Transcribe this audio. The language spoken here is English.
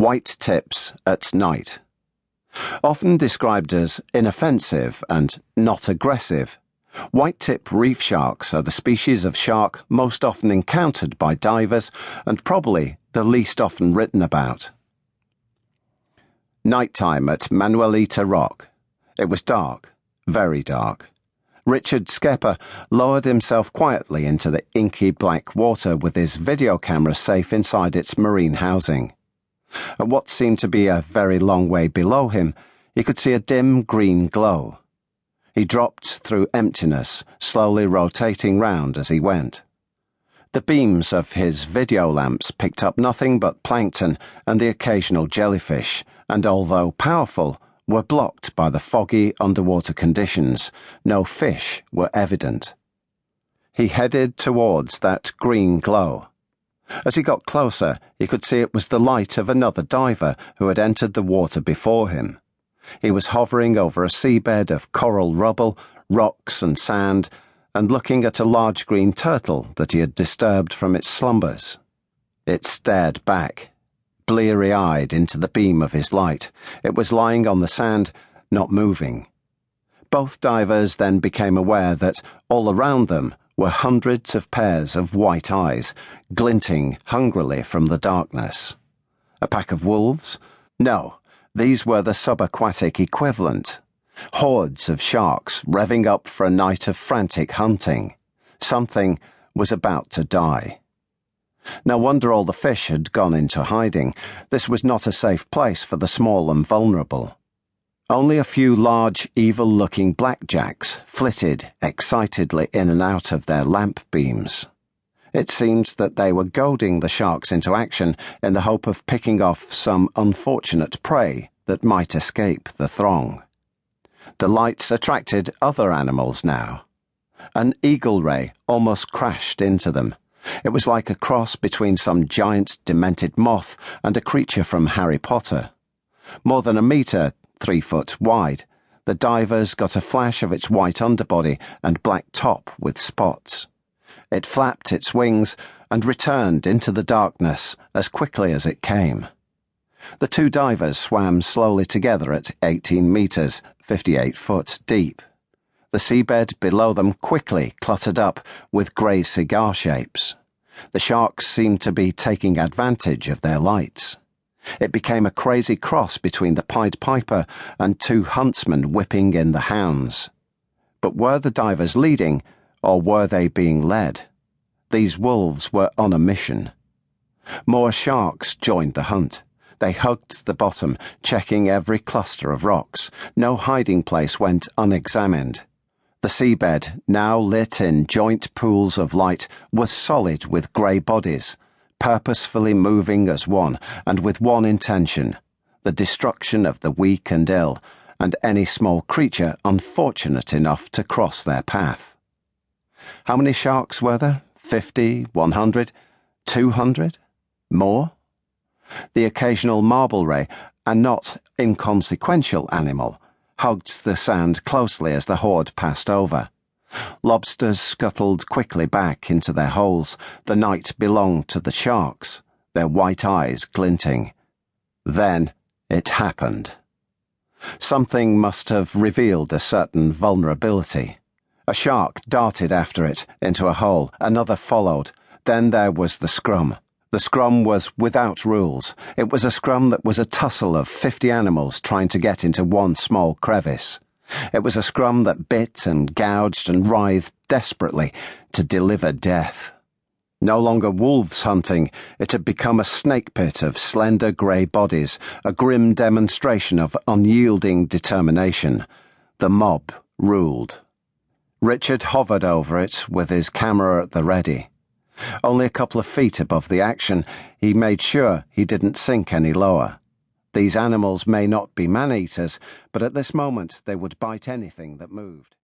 white tips at night. Often described as inoffensive and not aggressive, white-tip reef sharks are the species of shark most often encountered by divers and probably the least often written about. Nighttime at Manuelita Rock. It was dark, very dark. Richard Skepper lowered himself quietly into the inky black water with his video camera safe inside its marine housing. At what seemed to be a very long way below him, he could see a dim green glow. He dropped through emptiness, slowly rotating round as he went. The beams of his video lamps picked up nothing but plankton and the occasional jellyfish, and although powerful, were blocked by the foggy underwater conditions. No fish were evident. He headed towards that green glow. As he got closer, he could see it was the light of another diver who had entered the water before him. He was hovering over a seabed of coral rubble, rocks and sand, and looking at a large green turtle that he had disturbed from its slumbers. It stared back, bleary-eyed, into the beam of his light. It was lying on the sand, not moving. Both divers then became aware that all around them were hundreds of pairs of white eyes, glinting hungrily from the darkness. A pack of wolves? No, these were the subaquatic equivalent. Hordes of sharks revving up for a night of frantic hunting. Something was about to die. No wonder all the fish had gone into hiding. This was not a safe place for the small and vulnerable. Only a few large, evil-looking blackjacks flitted excitedly in and out of their lamp beams. It seemed that they were goading the sharks into action in the hope of picking off some unfortunate prey that might escape the throng. The lights attracted other animals now. An eagle ray almost crashed into them. It was like a cross between some giant, demented moth and a creature from Harry Potter. More than a metre, 3 foot wide, the divers got a flash of its white underbody and black top with spots. It flapped its wings and returned into the darkness as quickly as it came. The two divers swam slowly together at 18 metres, 58 foot deep. The seabed below them quickly cluttered up with grey cigar shapes. The sharks seemed to be taking advantage of their lights. It became a crazy cross between the Pied Piper and two huntsmen whipping in the hounds. But were the divers leading, or were they being led? These wolves were on a mission. More sharks joined the hunt. They hugged the bottom, checking every cluster of rocks. No hiding place went unexamined. The seabed, now lit in joint pools of light, was solid with grey bodies, purposefully moving as one, and with one intention: the destruction of the weak and ill, and any small creature unfortunate enough to cross their path. How many sharks were there? 50, 100, 200? More? The occasional marble ray, a not inconsequential animal, hugged the sand closely as the horde passed over. Lobsters scuttled quickly back into their holes. The night belonged to the sharks, their white eyes glinting. Then it happened. Something must have revealed a certain vulnerability. A shark darted after it into a hole. Another followed. Then there was the scrum. The scrum was without rules. It was a scrum that was a tussle of 50 animals trying to get into one small crevice. It was a scrum that bit and gouged and writhed desperately to deliver death. No longer wolves hunting, it had become a snake pit of slender grey bodies, a grim demonstration of unyielding determination. The mob ruled. Richard hovered over it with his camera at the ready. Only a couple of feet above the action, he made sure he didn't sink any lower. These animals may not be man-eaters, but at this moment they would bite anything that moved.